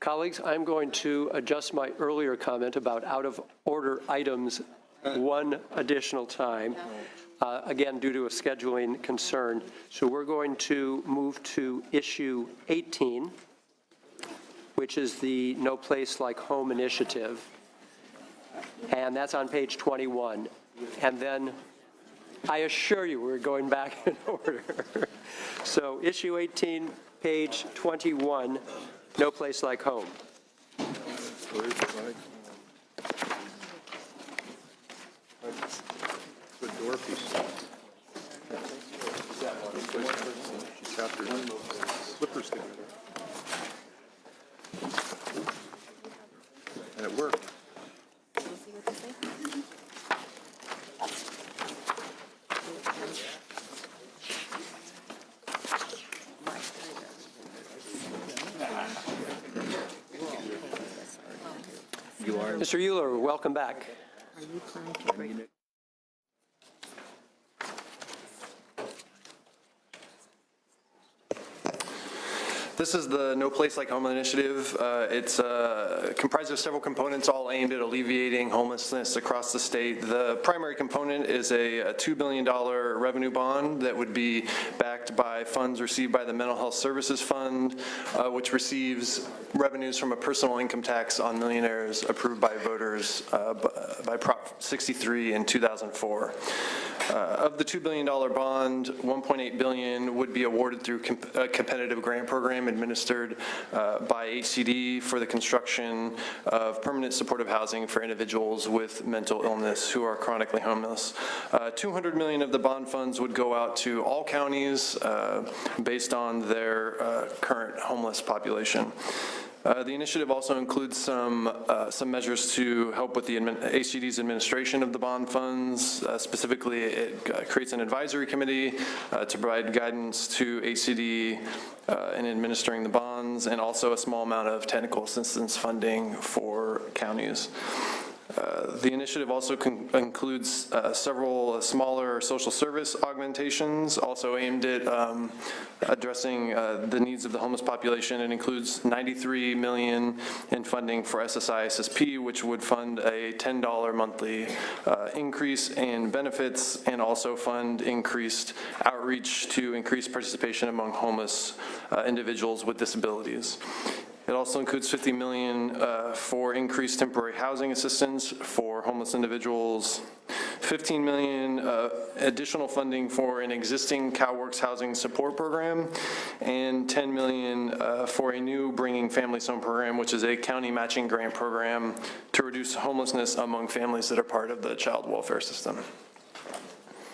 Colleagues, I'm going to adjust my earlier comment about out-of-order items one additional time, again, due to a scheduling concern. So we're going to move to issue 18, which is the No Place Like Home initiative, and that's on page 21. And then I assure you we're going back in order. So issue 18, page 21, No Place Like Home. Good door piece. She tapped her slippers together. And it worked. Mr. Euler, welcome back. Are you planning to bring it? This is the No Place Like Home initiative. It's comprised of several components, all aimed at alleviating homelessness across the state. The primary component is a $2 billion revenue bond that would be backed by funds received by the Mental Health Services Fund, which receives revenues from a personal income tax on millionaires approved by voters by Prop 63 in 2004. Of the $2 billion bond, $1.8 billion would be awarded through a competitive grant program administered by HCD for the construction of permanent supportive housing for individuals with mental illness who are chronically homeless. $200 million of the bond funds would go out to all counties based on their current homeless population. The initiative also includes some measures to help with the HCD's administration of the bond funds. Specifically, it creates an advisory committee to provide guidance to HCD in administering the bonds, and also a small amount of technical assistance funding for counties. The initiative also includes several smaller social service augmentations, also aimed at addressing the needs of the homeless population. It includes $93 million in funding for SSI SSP, which would fund a $10 monthly increase in benefits, and also fund increased outreach to increase participation among homeless individuals with disabilities. It also includes $50 million for increased temporary housing assistance for homeless individuals, $15 million additional funding for an existing CalWorks housing support program, and $10 million for a new Bringing Families Home program, which is a county matching grant program to reduce homelessness among families that are part of the child welfare system.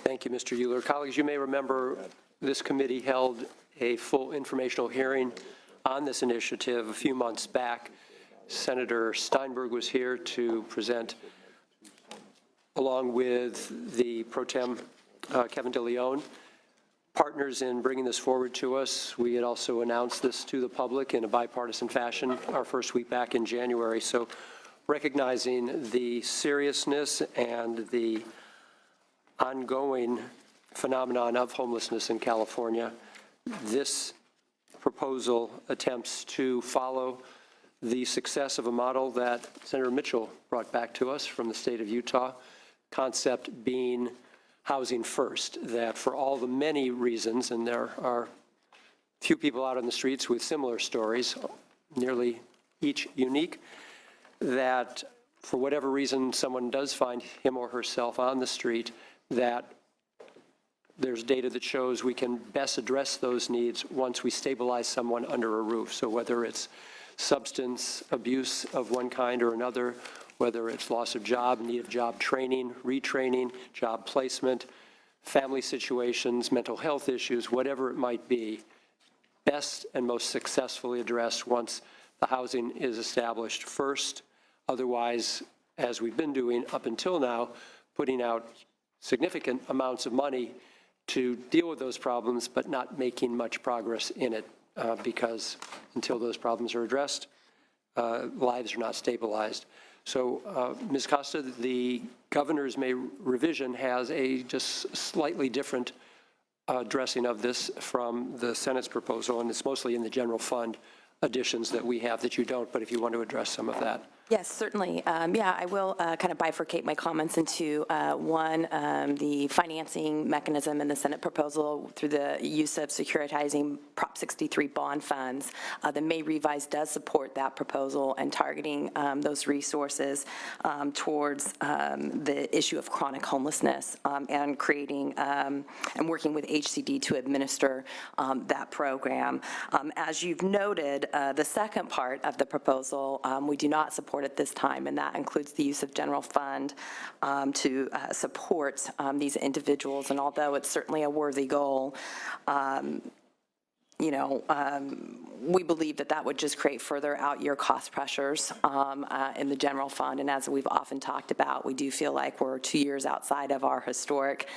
Thank you, Mr. Euler. Colleagues, you may remember this committee held a full informational hearing on this initiative a few months back. Senator Steinberg was here to present, along with the pro tem Kevin DeLeon, partners in bringing this forward to us. We had also announced this to the public in a bipartisan fashion our first week back in January. So recognizing the seriousness and the ongoing phenomenon of homelessness in California, this proposal attempts to follow the success of a model that Senator Mitchell brought back to us from the state of Utah, concept being housing first, that for all the many reasons, and there are few people out on the streets with similar stories, nearly each unique, that for whatever reason someone does find him or herself on the street, that there's data that shows we can best address those needs once we stabilize someone under a roof. So whether it's substance abuse of one kind or another, whether it's loss of job, need of job training, retraining, job placement, family situations, mental health issues, whatever it might be, best and most successfully addressed once the housing is established first. Otherwise, as we've been doing up until now, putting out significant amounts of money to deal with those problems, but not making much progress in it because until those problems are addressed, lives are not stabilized. So, Ms. Costa, the governor's May revision has a just slightly different addressing of this from the Senate's proposal, and it's mostly in the general fund additions that we have that you don't, but if you want to address some of that. Yes, certainly. Yeah, I will kind of bifurcate my comments into one, the financing mechanism in the Senate proposal through the use of securitizing Prop 63 bond funds. The May revise does support that proposal and targeting those resources towards the issue of chronic homelessness and creating and working with HCD to administer that program. As you've noted, the second part of the proposal, we do not support at this time, and that includes the use of general fund to support these individuals. And although it's certainly a worthy goal, we believe that that would just create further out-year cost pressures in the general fund. And as we've often talked about, we do feel like we're 2 years outside of our historic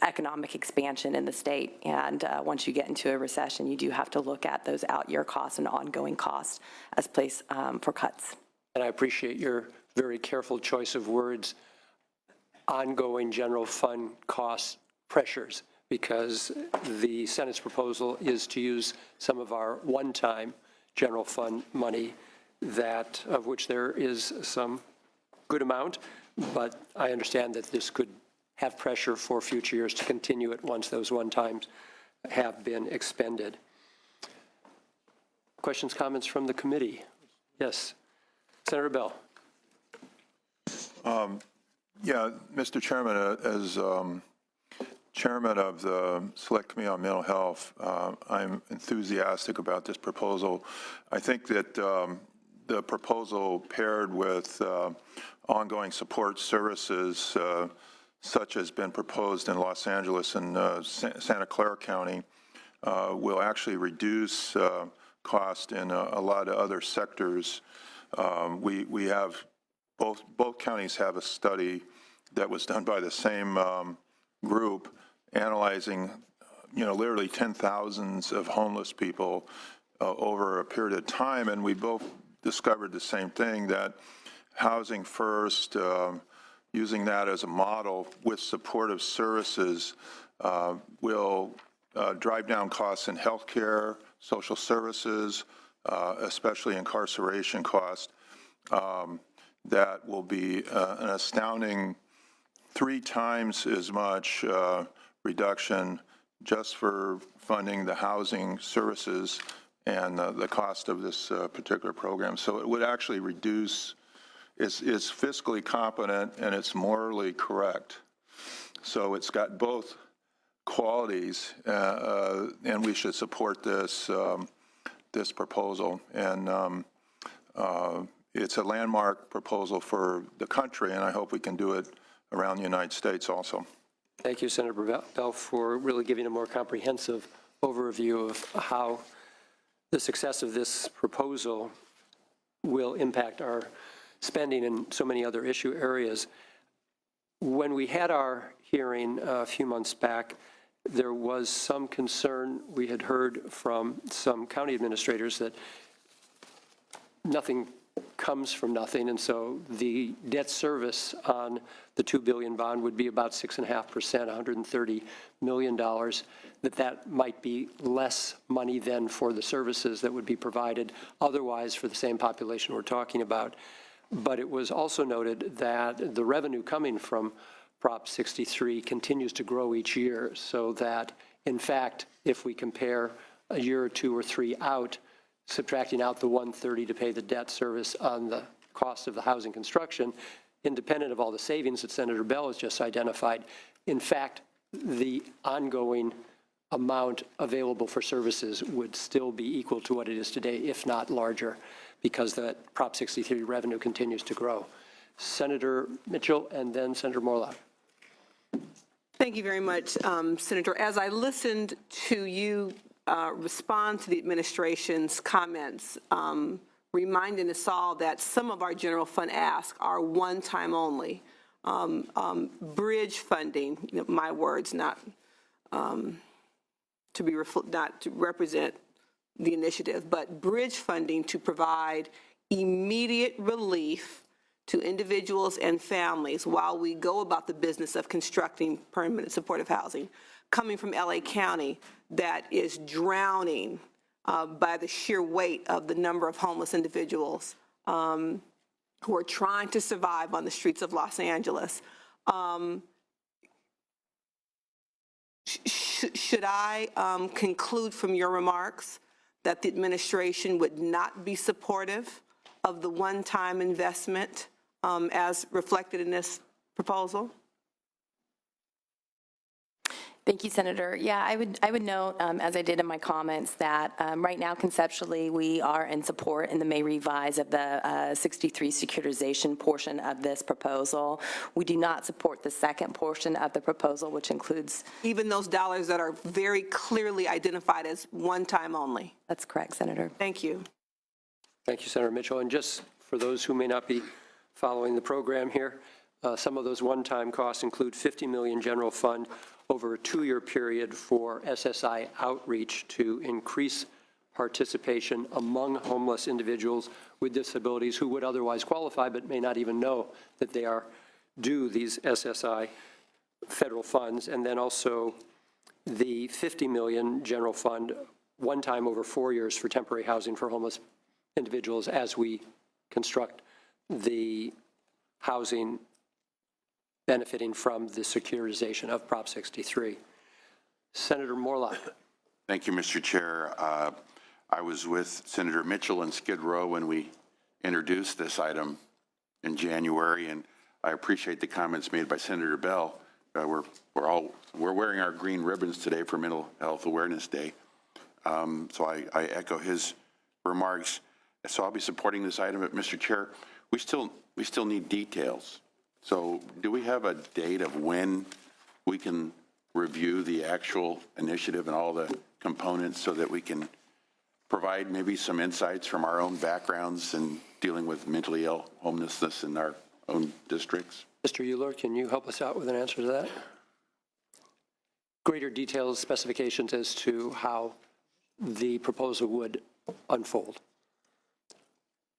economic expansion in the state. And once you get into a recession, you do have to look at those out-year costs and ongoing costs as place for cuts. And I appreciate your very careful choice of words, ongoing general fund cost pressures, because the Senate's proposal is to use some of our one-time general fund money, that of which there is some good amount, but I understand that this could have pressure for future years to continue it once those one-times have been expended. Questions, comments from the committee? Yes. Senator Bell. Yeah, Mr. Chairman, as chairman of the Select Committee on Mental Health, I'm enthusiastic about this proposal. I think that the proposal paired with ongoing support services such as been proposed in Los Angeles and Santa Clara County will actually reduce cost in a lot of other sectors. We have, both counties have a study that was done by the same group analyzing, literally 10,000s of homeless people over a period of time, and we both discovered the same thing, that housing first, using that as a model with supportive services will drive down costs in healthcare, social services, especially incarceration costs. That will be an astounding 3 times as much reduction just for funding the housing services and the cost of this particular program. So it would actually reduce, it's fiscally competent and it's morally correct. So it's got both qualities, and we should support this this proposal. And it's a landmark proposal for the country, and I hope we can do it around the United States also. Thank you, Senator Bell, for really giving a more comprehensive overview of how the success of this proposal will impact our spending in so many other issue areas. When we had our hearing a few months back, there was some concern we had heard from some county administrators that nothing comes from nothing, and so the debt service on the $2 billion bond would be about 6.5%, $130 million, that might be less money than for the services that would be provided otherwise for the same population we're talking about. But it was also noted that the revenue coming from Prop 63 continues to grow each year, so that, in fact, if we compare a year or 2 or 3 out, subtracting out the 130 to pay the debt service on the cost of the housing construction, independent of all the savings that Senator Bell has just identified, in fact, the ongoing amount available for services would still be equal to what it is today, if not larger, because the Prop 63 revenue continues to grow. Senator Mitchell and then Senator Morlock. Thank you very much, Senator. As I listened to you respond to the administration's comments, reminding us all that some of our general fund asks are one-time only. Bridge funding, my words, not to represent the initiative, but bridge funding to provide immediate relief to individuals and families while we go about the business of constructing permanent supportive housing, coming from LA County, that is drowning by the sheer weight of the number of homeless individuals who are trying to survive on the streets of Los Angeles. Should I conclude from your remarks that the administration would not be supportive of the one-time investment as reflected in this proposal? Thank you, Senator. Yeah, I would note, as I did in my comments, that right now conceptually we are in support in the May revise of the 63 securitization portion of this proposal. We do not support the second portion of the proposal, which includes. Even those dollars that are very clearly identified as one-time only? That's correct, Senator. Thank you. Thank you, Senator Mitchell. And just for those who may not be following the program here, some of those one-time costs include $50 million general fund over a 2-year period for SSI outreach to increase participation among homeless individuals with disabilities who would otherwise qualify but may not even know that they are due these SSI federal funds. And then also the $50 million general fund, one time over 4 years for temporary housing for homeless individuals as we construct the housing benefiting from the securitization of Prop 63. Senator Morlock. Thank you, Mr. Chair. I was with Senator Mitchell in Skid Row when we introduced this item in January, and I appreciate the comments made by Senator Bell. We're wearing our green ribbons today for Mental Health Awareness Day, so I echo his remarks. So I'll be supporting this item. But Mr. Chair, we still need details. So do we have a date of when we can review the actual initiative and all the components so that we can provide maybe some insights from our own backgrounds in dealing with mentally ill homelessness in our own districts? Mr. Euler, can you help us out with an answer to that? Greater details, specifications as to how the proposal would unfold.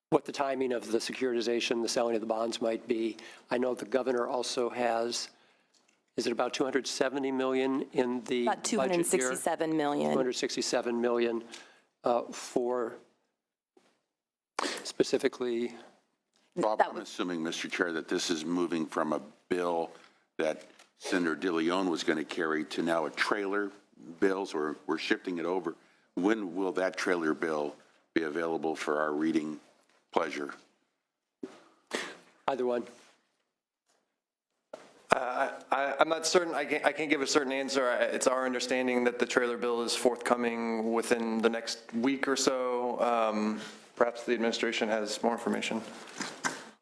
What the timing of the securitization, the selling of the bonds might be. I know the governor also has, is it about $270 million in the About $267 million. $267 million for specifically. Bob, I'm assuming, Mr. Chair, that this is moving from a bill that Senator DeLeon was going to carry to now a trailer bill, so we're shifting it over. When will that trailer bill be available for our reading pleasure? Either one. I'm not certain, I can't give a certain answer. It's our understanding that the trailer bill is forthcoming within the next week or so. Perhaps the administration has more information.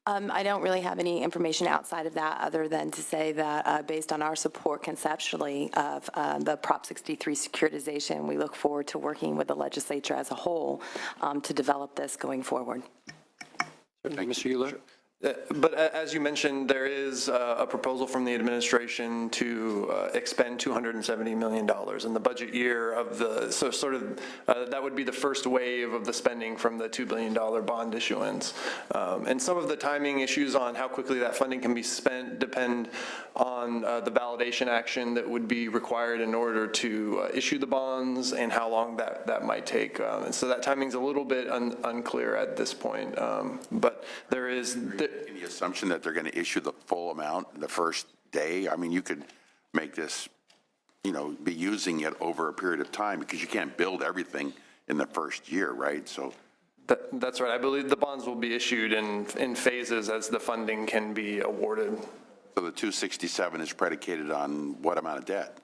I don't really have any information outside of that other than to say that based on our support conceptually of the Prop 63 securitization, we look forward to working with the legislature as a whole to develop this going forward. Certainly, Mr. Euler. But as you mentioned, there is a proposal from the administration to expend $270 million in the budget year of the, so sort of, that would be the first wave of the spending from the $2 billion bond issuance. And some of the timing issues on how quickly that funding can be spent depend on the validation action that would be required in order to issue the bonds and how long that might take. And so that timing's a little bit unclear at this point. But there is... Any assumption that they're going to issue the full amount the first day? I mean, you could make this, you know, be using it over a period of time because you can't build everything in the first year, right? So that's right. I believe the bonds will be issued in phases as the funding can be awarded. So the 267 is predicated on what amount of debt?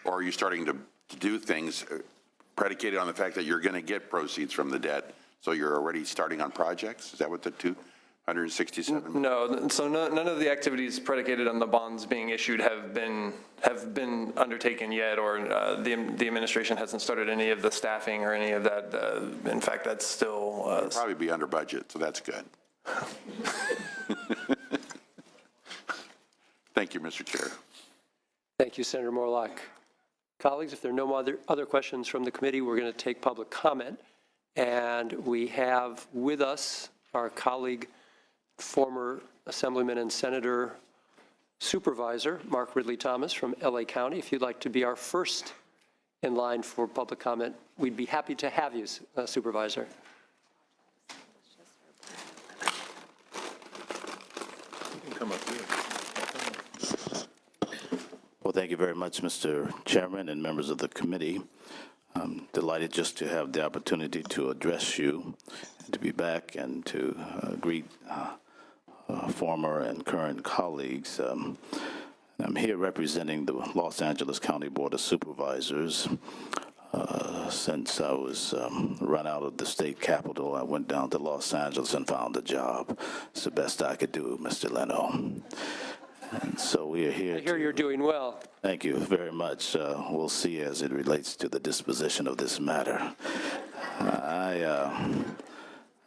Or are you starting to do things predicated on the fact that you're going to get proceeds from the debt, so you're already starting on projects? Is that what the 267? No, so none of the activities predicated on the bonds being issued have been undertaken yet, or the administration hasn't started any of the staffing or any of that. In fact, that's still It'll probably be under budget, so that's good. Thank you, Mr. Chair. Thank you, Senator Morlock. Colleagues, if there are no other questions from the committee, we're going to take public comment. And we have with us our colleague, former Assemblyman and Senator Supervisor, Mark Ridley Thomas from LA County. If you'd like to be our first in line for public comment, we'd be happy to have you, Supervisor. You can come up here. Well, thank you very much, Mr. Chairman and members of the committee. I'm delighted just to have the opportunity to address you, and to be back and to greet former and current colleagues. I'm here representing the Los Angeles County Board of Supervisors. Since I was run out of the state capitol, I went down to Los Angeles and found a job. It's the best I could do, Mr. Leno. And so we are here. I hear you're doing well. Thank you very much. We'll see as it relates to the disposition of this matter.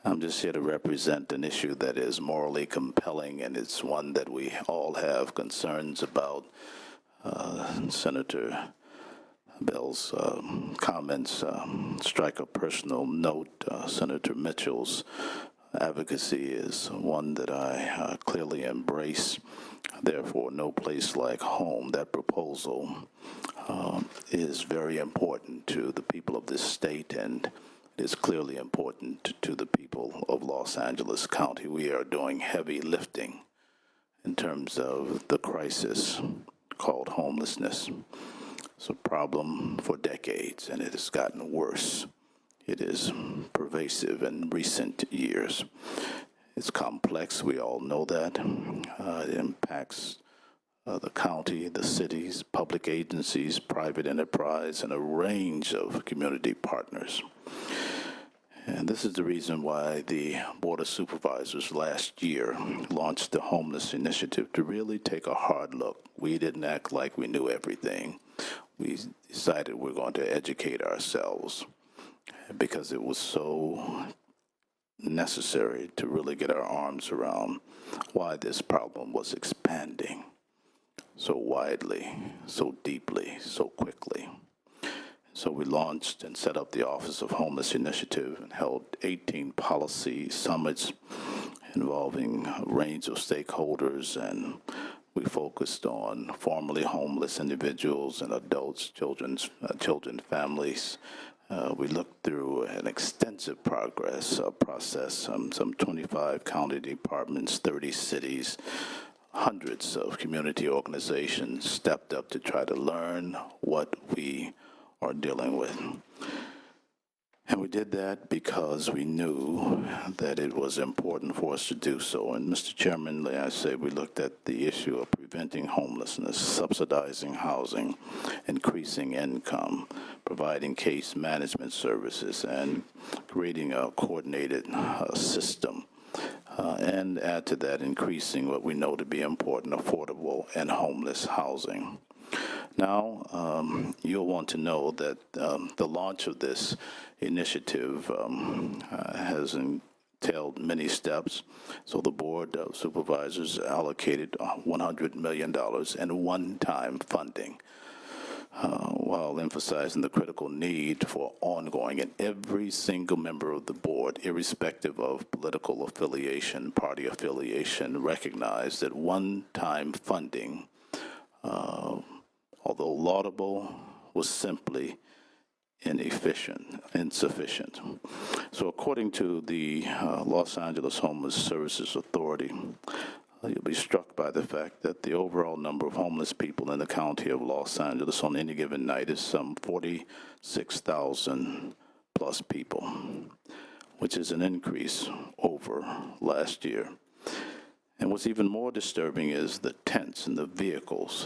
I'm just here to represent an issue that is morally compelling, and it's one that we all have concerns about. Senator Bell's comments strike a personal note. Senator Mitchell's advocacy is one that I clearly embrace. Therefore, no place like home. That proposal is very important to the people of this state, and is clearly important to the people of Los Angeles County. We are doing heavy lifting in terms of the crisis called homelessness. It's a problem for decades, and it has gotten worse. It is pervasive in recent years. It's complex, we all know that. It impacts the county, the cities, public agencies, private enterprise, and a range of community partners. And this is the reason why the Board of Supervisors last year launched the Homeless Initiative, to really take a hard look. We didn't act like we knew everything. We decided we're going to educate ourselves, because it was so necessary to really get our arms around why this problem was expanding so widely, so deeply, so quickly. So we launched and set up the Office of Homeless Initiative and held 18 policy summits involving a range of stakeholders, and we focused on formerly homeless individuals and adults, children, families. We looked through an extensive process, some 25 county departments, 30 cities, hundreds of community organizations stepped up to try to learn what we are dealing with. And we did that because we knew that it was important for us to do so. And Mr. Chairman, may I say, we looked at the issue of preventing homelessness, subsidizing housing, increasing income, providing case management services, and creating a coordinated system. And add to that, increasing what we know to be important, affordable and homeless housing. Now, you'll want to know that the launch of this initiative has entailed many steps. So the Board of Supervisors allocated $100 million in one-time funding, while emphasizing the critical need for ongoing, and every single member of the board, irrespective of political affiliation, party affiliation, recognized that one-time funding, although laudable, was simply insufficient. So according to the Los Angeles Homeless Services Authority, you'll be struck by the fact that the overall number of homeless people in the county of Los Angeles on any given night is some 46,000 plus people, which is an increase over last year. And what's even more disturbing is the tents and the vehicles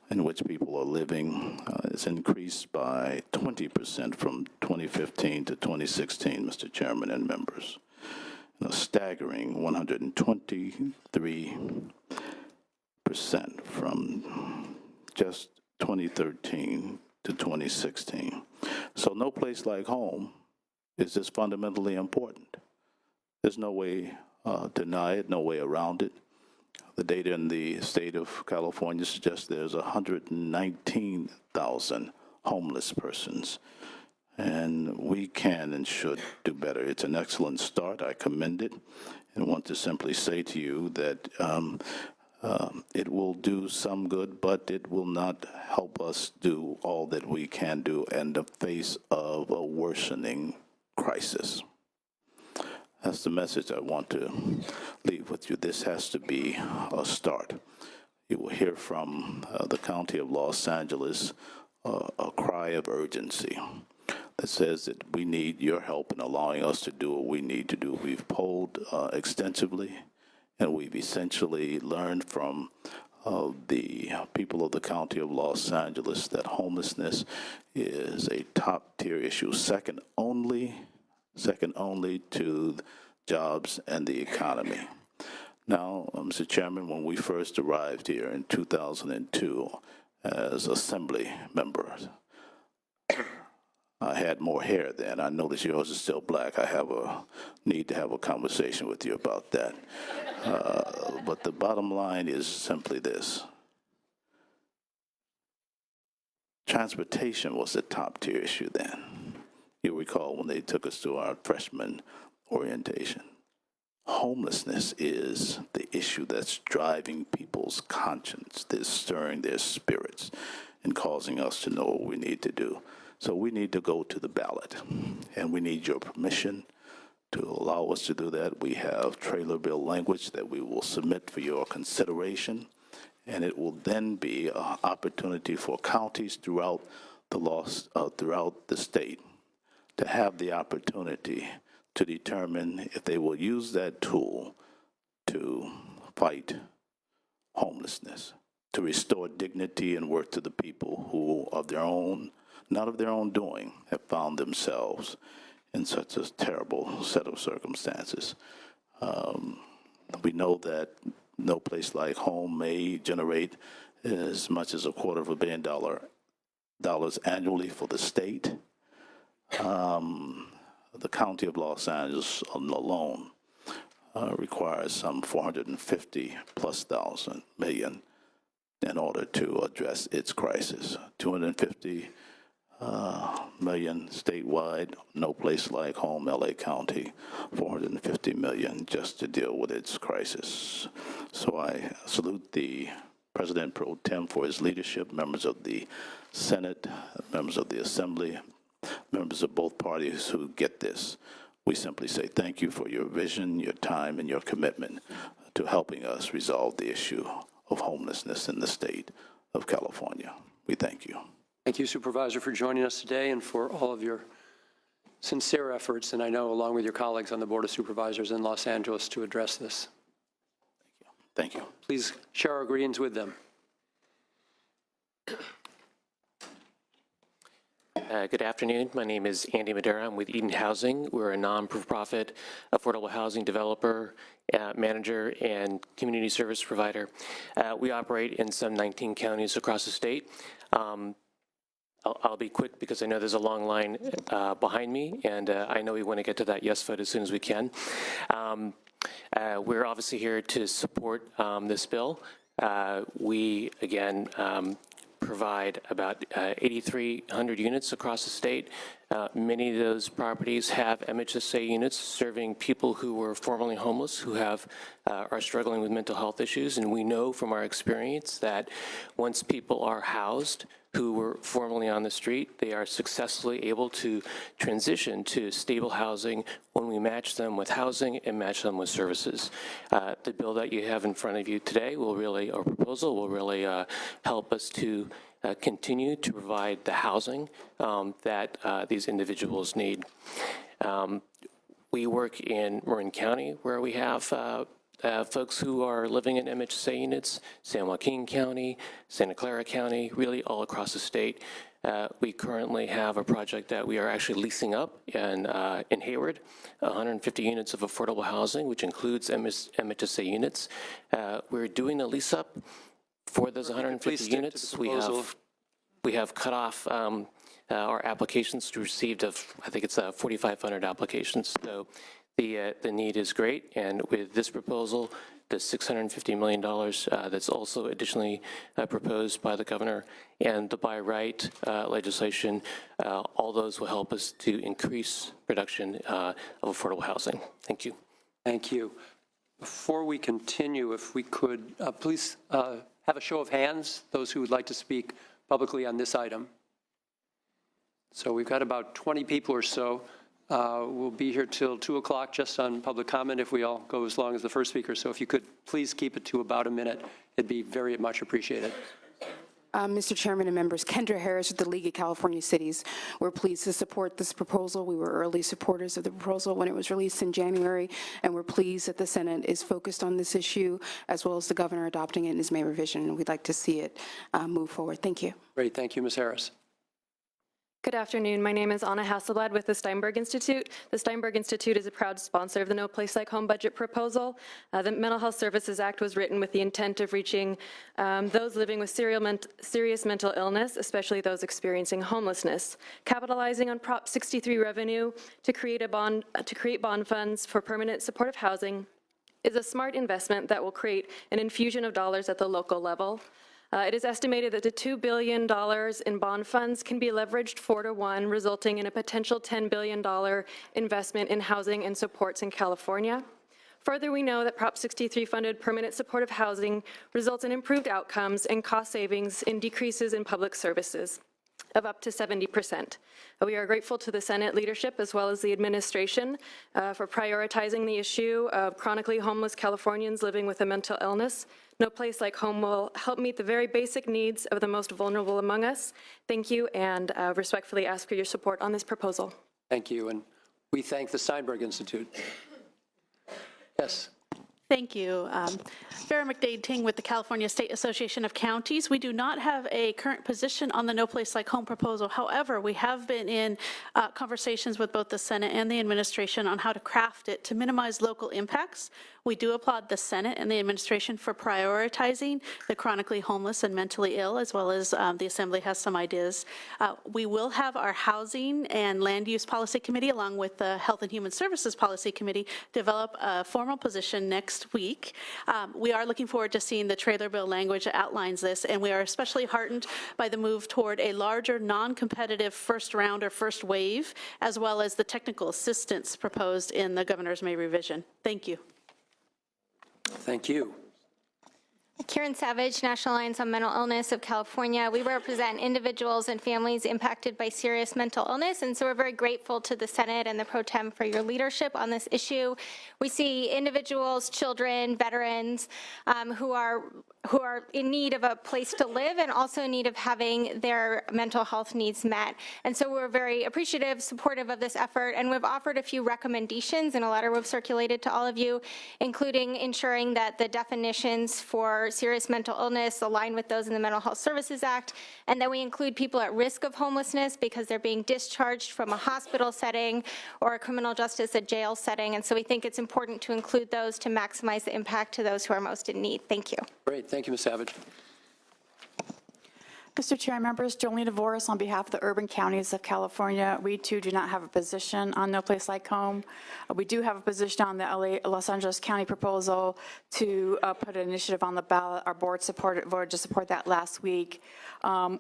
in which people are living. It's increased by 20% from 2015 to 2016, Mr. Chairman and members. A staggering 123% from just 2013 to 2016. So no place like home is just fundamentally important. There's no way to deny it, no way around it. The data in the state of California suggests there's 119,000 homeless persons. And we can and should do better. It's an excellent start. I commend it, and want to simply say to you that It will do some good, but it will not help us do all that we can do in the face of a worsening crisis. That's the message I want to leave with you. This has to be a start. You will hear from the County of Los Angeles a cry of urgency that says that we need your help in allowing us to do what we need to do. We've polled extensively, and we've essentially learned from the people of the County of Los Angeles that homelessness is a top-tier issue, second only to jobs and the economy. Now, Mr. Chairman, when we first arrived here in 2002 as Assembly members, I had more hair then. I notice yours is still black. I have a need to have a conversation with you about that. But the bottom line is simply this. Transportation was the top tier issue then. You recall when they took us to our freshman orientation. Homelessness is the issue that's driving people's conscience, that's stirring their spirits and causing us to know what we need to do. So we need to go to the ballot, and we need your permission to allow us to do that. We have trailer bill language that we will submit for your consideration, and it will then be an opportunity for counties throughout the state to have the opportunity to determine if they will use that tool to fight homelessness, to restore dignity and worth to the people who, not of their own doing, have found themselves in such a terrible set of circumstances. We know that no place like home may generate as much as $250 million annually for the state. The County of Los Angeles alone requires some $450+ million in order to address its crisis. $250 million statewide, no place like home, LA County, $450 million just to deal with its crisis. So I salute the President Pro Tem for his leadership, members of the Senate, members of the Assembly, members of both parties who get this. We simply say thank you for your vision, your time, and your commitment to helping us resolve the issue of homelessness in the state of California. We thank you. Thank you, Supervisor, for joining us today and for all of your sincere efforts, and I know along with your colleagues on the Board of Supervisors in Los Angeles to address this. Thank you. Please share our greetings with them. Good afternoon. My name is Andy Madera. I'm with Eden Housing. We're a non-profit affordable housing developer, manager, and community service provider. We operate in some 19 counties across the state. I'll be quick because I know there's a long line behind me, and I know we want to get to that yes vote as soon as we can. We're obviously here to support this bill. We, again, provide about 8,300 units across the state. Many of those properties have MHSA units serving people who were formerly homeless, who are struggling with mental health issues. And we know from our experience that once people are housed who were formerly on the street, they are successfully able to transition to stable housing when we match them with housing and match them with services. The bill that you have in front of you today our proposal will really help us to continue to provide the housing that these individuals need. We work in Marin County, where we have folks who are living in MHSA units, San Joaquin County, Santa Clara County, really all across the state. We currently have a project that we are actually leasing up in Hayward, 150 units of affordable housing, which includes MHSA units. We're doing a lease up for those 150 units. We have cut off our applications received of, I think it's 4,500 applications. So the need is great, and with this proposal, the $650 million that's also additionally proposed by the governor and the buy right legislation, all those will help us to increase production of affordable housing. Thank you. Thank you. Before we continue, if we could please have a show of hands, those who would like to speak publicly on this item. So we've got about 20 people or so. We'll be here till 2 o'clock just on public comment if we all go as long as the first speaker. So if you could please keep it to about a minute, it'd be very much appreciated. Mr. Chairman and members, Kendra Harris with the League of California Cities. We're pleased to support this proposal. We were early supporters of the proposal when it was released in January, and we're pleased that the Senate is focused on this issue, as well as the governor adopting it in his May revision, and we'd like to see it move forward. Thank you. Great. Thank you, Ms. Harris. Good afternoon. My name is Anna Hasselblad with the Steinberg Institute. The Steinberg Institute is a proud sponsor of the No Place Like Home budget proposal. The Mental Health Services Act was written with the intent of reaching those living with serious mental illness, especially those experiencing homelessness. Capitalizing on Prop 63 revenue to create bond funds for permanent supportive housing is a smart investment that will create an infusion of dollars at the local level. It is estimated that the $2 billion in bond funds can be leveraged 4-to-1, resulting in a potential $10 billion investment in housing and supports in California. Further, we know that Prop 63 funded permanent supportive housing results in improved outcomes and cost savings in decreases in public services of up to 70%. We are grateful to the Senate leadership as well as the administration for prioritizing the issue of chronically homeless Californians living with a mental illness. No Place Like Home will help meet the very basic needs of the most vulnerable among us. Thank you, and respectfully ask for your support on this proposal. Thank you, and we thank the Steinberg Institute. Yes. Thank you. Vera McDade-Ting with the California State Association of Counties. We do not have a current position on the No Place Like Home proposal. However, we have been in conversations with both the Senate and the administration on how to craft it to minimize local impacts. We do applaud the Senate and the administration for prioritizing the chronically homeless and mentally ill, as well as the Assembly has some ideas. We will have our Housing and Land Use Policy Committee, along with the Health and Human Services Policy Committee, develop a formal position next week. We are looking forward to seeing the trailer bill language that outlines this, and we are especially heartened by the move toward a larger non-competitive first round or first wave, as well as the technical assistance proposed in the governor's May revision. Thank you. Thank you. Karen Savage, National Alliance on Mental Illness of California. We represent individuals and families impacted by serious mental illness, and so we're very grateful to the Senate and the Pro Tem for your leadership on this issue. We see individuals, children, veterans who are in need of a place to live and also in need of having their mental health needs met. And so we're very appreciative, supportive of this effort, and we've offered a few recommendations in a letter we've circulated to all of you, including ensuring that the definitions for serious mental illness align with those in the Mental Health Services Act, and that we include people at risk of homelessness because they're being discharged from a hospital setting or a criminal justice, a jail setting. And so we think it's important to include those to maximize the impact to those who are most in need. Thank you. Great. Thank you, Ms. Savage. Mr. Chair, members, Jolene DeVoris on behalf of the urban counties of California. We too do not have a position on No Place Like Home. We do have a position on the Los Angeles County proposal to put an initiative on the ballot. Our board voted to support that last week. Addressing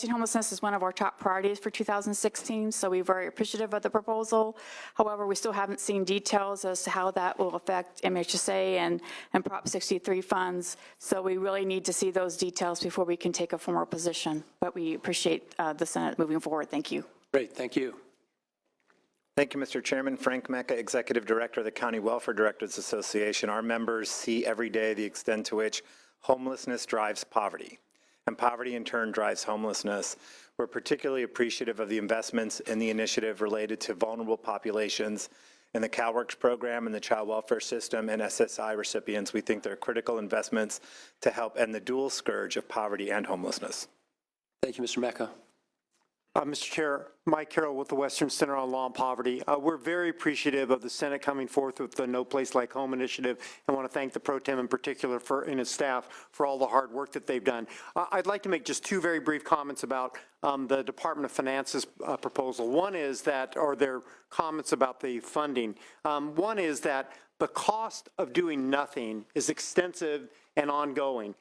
homelessness is one of our top priorities for 2016, so we're very appreciative of the proposal. However, we still haven't seen details as to how that will affect MHSA and Prop 63 funds, so we really need to see those details before we can take a formal position, but we appreciate the Senate moving forward. Thank you. Great. Thank you. Thank you, Mr. Chairman. Frank Mecca, Executive Director of the County Welfare Directors Association. Our members see every day the extent to which homelessness drives poverty, and poverty in turn drives homelessness. We're particularly appreciative of the investments in the initiative related to vulnerable populations in the CalWORKS program and the child welfare system and SSI recipients. We think they're critical investments to help end the dual scourge of poverty and homelessness. Thank you, Mr. Mecca. Mr. Chair, Mike Carroll with the Western Center on Law and Poverty. We're very appreciative of the Senate coming forth with the No Place Like Home initiative, and want to thank the Pro Tem in particular and his staff for all the hard work that they've done. I'd like to make just two very brief comments about the Department of Finance's proposal. One is that, or their comments about the funding. One is that the cost of doing nothing is extensive and ongoing.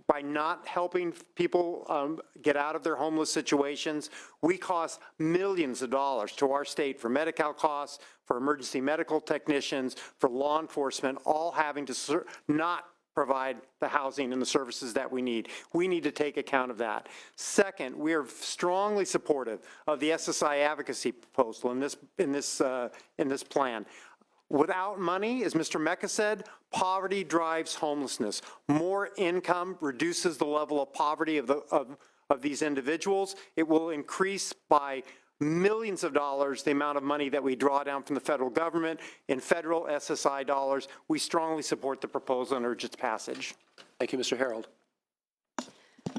By not helping people get out of their homeless situations, we cost millions of dollars to our state for Medi-Cal costs, for emergency medical technicians, for law enforcement, all having to not provide the housing and the services that we need. We need to take account of that. Second, we are strongly supportive of the SSI advocacy proposal in this plan. Without money, as Mr. Mecca said, poverty drives homelessness. More income reduces the level of poverty of these individuals. It will increase by millions of dollars the amount of money that we draw down from the federal government in federal SSI dollars. We strongly support the proposal and urge its passage. Thank you, Mr. Harold.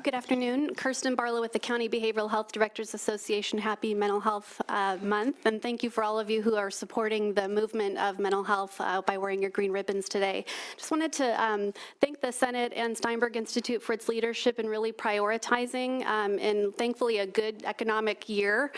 Good afternoon. Kirsten Barlow with the County Behavioral Health Directors Association. Happy Mental Health Month. And thank you for all of you who are supporting the movement of mental health by wearing your green ribbons today. Just wanted to thank the Senate and Steinberg Institute for its leadership in really prioritizing and thankfully a good economic year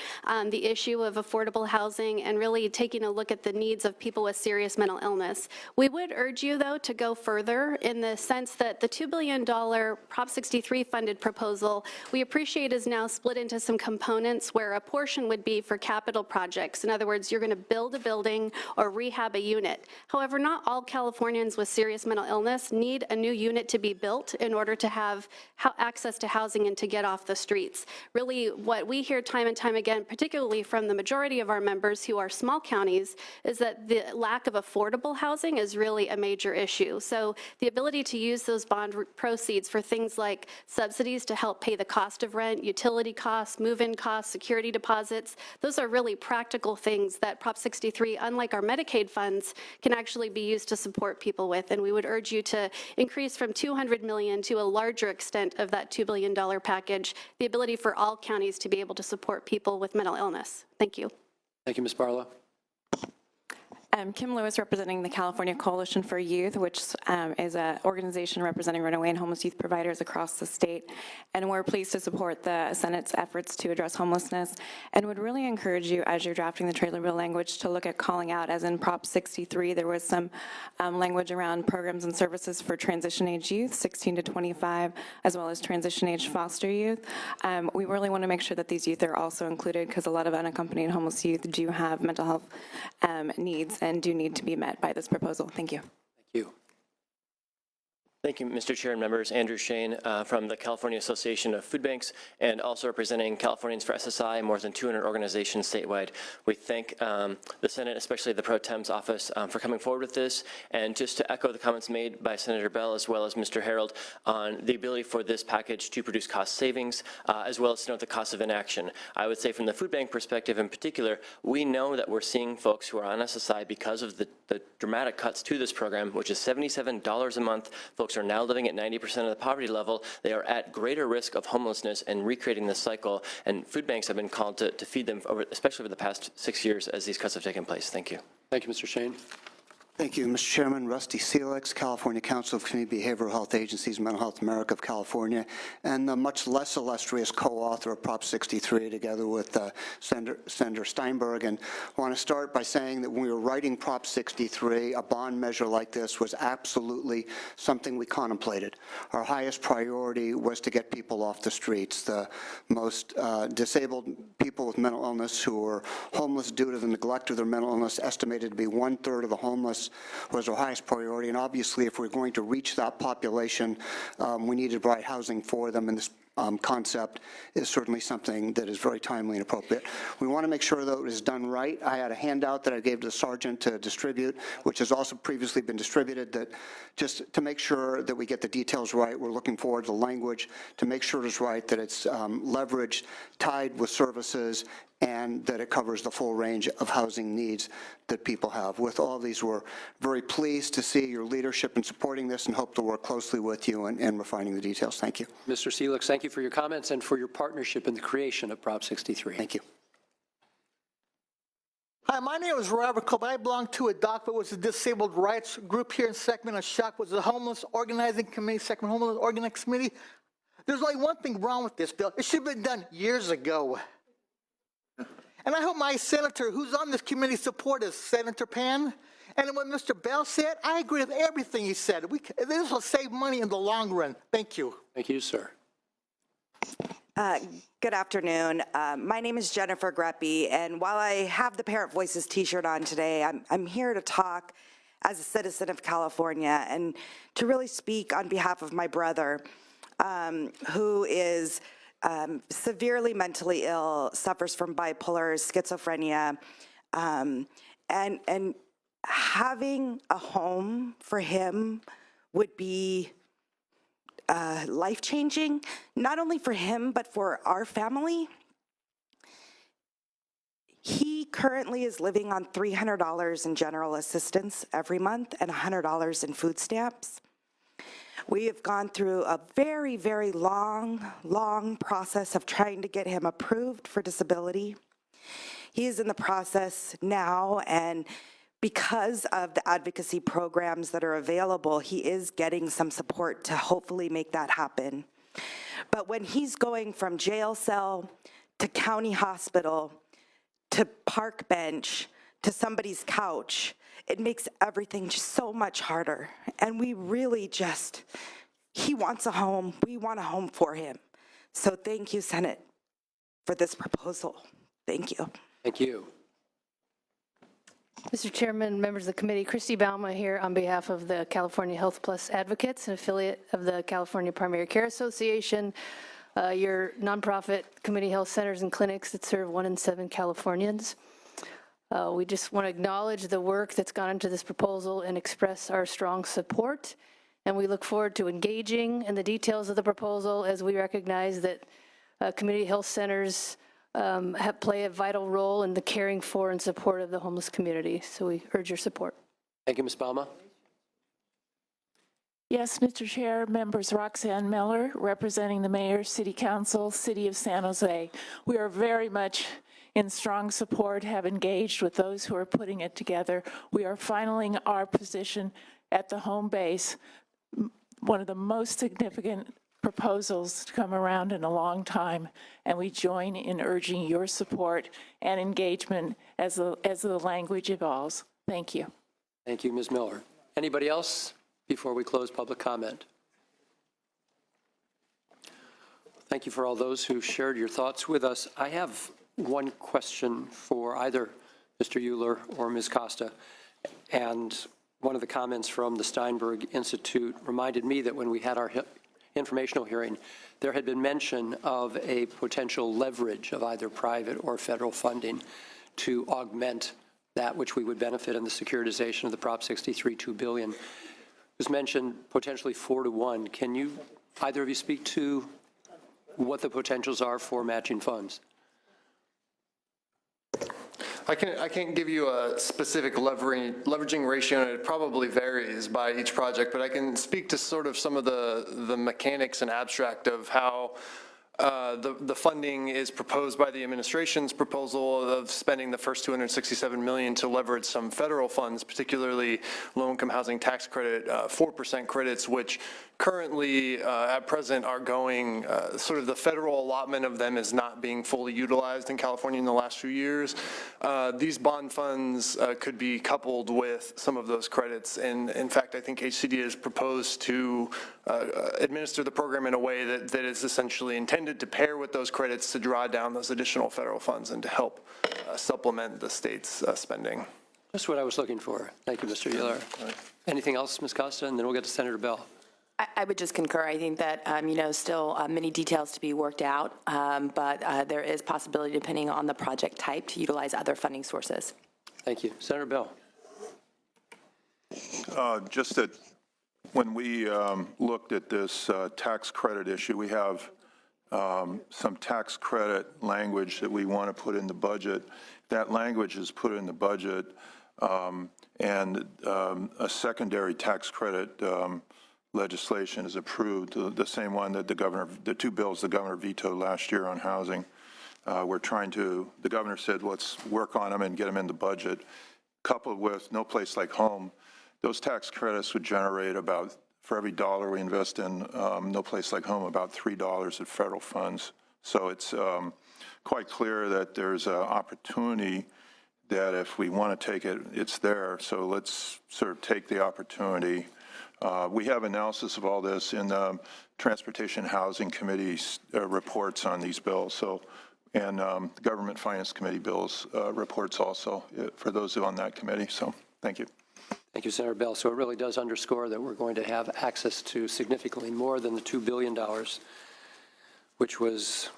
the issue of affordable housing and really taking a look at the needs of people with serious mental illness. We would urge you, though, to go further in the sense that the $2 billion Prop 63 funded proposal, we appreciate is now split into some components where a portion would be for capital projects. In other words, you're going to build a building or rehab a unit. However, not all Californians with serious mental illness need a new unit to be built in order to have access to housing and to get off the streets. Really, what we hear time and time again, particularly from the majority of our members who are small counties, is that the lack of affordable housing is really a major issue. So the ability to use those bond proceeds for things like subsidies to help pay the cost of rent, utility costs, move-in costs, security deposits. Those are really practical things that Prop 63, unlike our Medicaid funds, can actually be used to support people with. And we would urge you to increase from $200 million to a larger extent of that $2 billion package, the ability for all counties to be able to support people with mental illness. Thank you. Thank you, Ms. Barlow. Kim Lewis, representing the California Coalition for Youth, which is an organization representing runaway and homeless youth providers across the state. And we're pleased to support the Senate's efforts to address homelessness and would really encourage you, as you're drafting the trailer bill language, to look at calling out, as in Prop 63, there was some language around programs and services for transition-age youth, 16 to 25, as well as transition-age foster youth. We really want to make sure that these youth are also included because a lot of unaccompanied homeless youth do have mental health needs and do need to be met by this proposal. Thank you. Thank you. Thank you, Mr. Chair and members. Andrew Shane from the California Association of Food Banks and also representing Californians for SSI, more than 200 organizations statewide. We thank the Senate, especially the Pro Tem's office, for coming forward with this. And just to echo the comments made by Senator Bell as well as Mr. Harold on the ability for this package to produce cost savings, as well as to note the cost of inaction. I would say from the food bank perspective in particular, we know that we're seeing folks who are on SSI because of the dramatic cuts to this program, which is $77 a month. Folks are now living at 90% of the poverty level. They are at greater risk of homelessness and recreating this cycle. And food banks have been called to feed them, especially over the past 6 years as these cuts have taken place. Thank you. Thank you, Mr. Shane. Thank you, Mr. Chairman. Rusty Seelix, California Council of Community Behavioral Health Agencies, Mental Health America of California, and the much less illustrious co-author of Prop 63 together with Senator Steinberg. And I want to start by saying that when we were writing Prop 63, a bond measure like this was absolutely something we contemplated. Our highest priority was to get people off the streets. The most disabled people with mental illness who were homeless due to the neglect of their mental illness, estimated to be 1/3 of the homeless, was our highest priority. And obviously, if we're going to reach that population, we need to provide housing for them. And this concept is certainly something that is very timely and appropriate. We want to make sure, though, it is done right. I had a handout that I gave to the sergeant to distribute, which has also previously been distributed, that just to make sure that we get the details right, we're looking forward to the language to make sure it's right, that it's leveraged, tied with services, and that it covers the full range of housing needs that people have. With all these, we're very pleased to see your leadership in supporting this and hope to work closely with you in refining the details. Thank you. Mr. Seelix, thank you for your comments and for your partnership in the creation of Prop 63. Thank you. Hi, my name is Robert Cope. I belong to a DOC, but was a disabled rights group here in Sacramento. Shock was a homeless organizing committee, Sacramento Homeless Organizing Committee. There's only one thing wrong with this bill. It should have been done years ago. And I hope my senator who's on this committee support is Senator Pan. And what Mr. Bell said, I agree with everything he said. This will save money in the long run. Thank you. Thank you, sir. Good afternoon. My name is Jennifer Greppy, and while I have the Parent Voices t-shirt on today, I'm here to talk as a citizen of California and to really speak on behalf of my brother, who is severely mentally ill, suffers from bipolar schizophrenia, and having a home for him would be life-changing, not only for him, but for our family. He currently is living on $300 in general assistance every month and $100 in food stamps. We have gone through a very, very long process of trying to get him approved for disability. He is in the process now, and because of the advocacy programs that are available, he is getting some support to hopefully make that happen. But when he's going from jail cell to county hospital to park bench to somebody's couch, it makes everything just so much harder. And we really he wants a home. We want a home for him. So thank you, Senate, for this proposal. Thank you. Thank you. Mr. Chairman, members of the committee, Christy Balma here on behalf of the California Health Plus Advocates, an affiliate of the California Primary Care Association, your nonprofit community health centers and clinics that serve 1 in 7 Californians. We just want to acknowledge the work that's gone into this proposal and express our strong support. And we look forward to engaging in the details of the proposal as we recognize that community health centers play a vital role in the caring for and support of the homeless community. So we urge your support. Thank you, Ms. Balma. Yes, Mr. Chair, members, Roxanne Miller, representing the Mayor, City Council, City of San Jose. We are very much in strong support, have engaged with those who are putting it together. We are filing our position at the home base, one of the most significant proposals to come around in a long time, and we join in urging your support and engagement as the language evolves. Thank you. Thank you, Ms. Miller. Anybody else before we close public comment? Thank you for all those who shared your thoughts with us. I have one question for either Mr. Euler or Ms. Costa. And one of the comments from the Steinberg Institute reminded me that when we had our informational hearing, there had been mention of a potential leverage of either private or federal funding to augment that which we would benefit in the securitization of the Prop 63 $2 billion. It was mentioned potentially 4 to 1. Can you, either of you, speak to what the potentials are for matching funds? I can't give you a specific leveraging ratio, and it probably varies by each project, but I can speak to sort of some of the mechanics and abstract of how the funding is proposed by the administration's proposal of spending the first $267 million to leverage some federal funds, particularly low-income housing tax credit, 4% credits, which currently at present are going, sort of the federal allotment of them is not being fully utilized in California in the last few years. These bond funds could be coupled with some of those credits. And in fact, I think HCD has proposed to administer the program in a way that is essentially intended to pair with those credits to draw down those additional federal funds and to help supplement the state's spending. That's what I was looking for. Thank you, Mr. Euler. Anything else, Ms. Costa? And then we'll get to Senator Bell. I would just concur. I think that, still many details to be worked out, but there is possibility, depending on the project type, to utilize other funding sources. Thank you. Senator Bell. Just that when we looked at this tax credit issue, we have some tax credit language that we want to put in the budget. That language is put in the budget, and a secondary tax credit legislation is approved, the same one that the two bills the governor vetoed last year on housing. The governor said, let's work on them and get them in the budget. Coupled with No Place Like Home, those tax credits would generate about, for every dollar we invest in No Place Like Home, about $3 of federal funds. So it's quite clear that there's an opportunity that if we want to take it, it's there. So let's sort of take the opportunity. We have analysis of all this in the Transportation Housing Committee's reports on these bills. So, and Government Finance Committee bills reports also for those on that committee. So thank you. Thank you, Senator Bell. So it really does underscore that we're going to have access to significantly more than the $2 billion, which was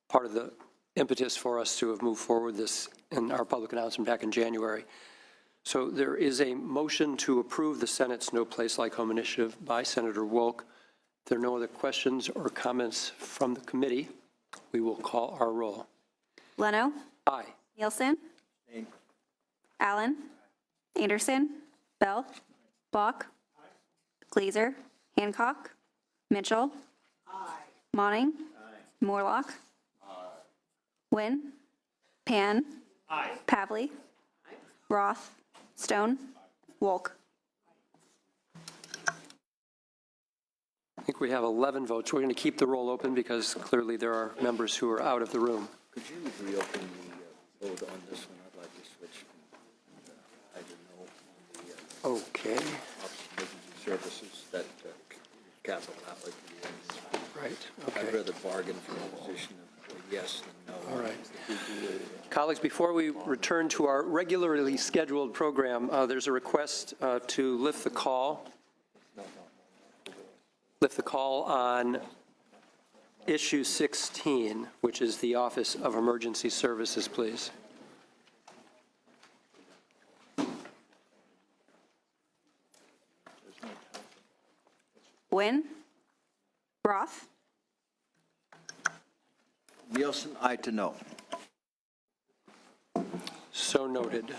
part of the impetus for us to have moved forward this in our public announcement back in January. So there is a motion to approve the Senate's No Place Like Home initiative by Senator Wolk. If there are no other questions or comments from the committee, we will call our roll. Leno? Aye. Nielsen? Allen? Anderson? Bell? Block? Glazer? Hancock? Mitchell? Monning? Morlock? Wynn? Pan? Pavley? Roth? Stone? Wolk? I think we have 11 votes. We're going to keep the roll open because clearly there are members who are out of the room. Could you reopen the vote on this one? I'd like to switch from item no on the Okay. Office of Emergency Services, that capital outlay. Right, okay. I'd rather bargain for a position of yes than no. All right. Colleagues, before we return to our regularly scheduled program, there's a request to lift the call. Lift the call on issue 16, which is the Office of Emergency Services, please. Wynn? Roth? Nielsen, aye to no. So noted.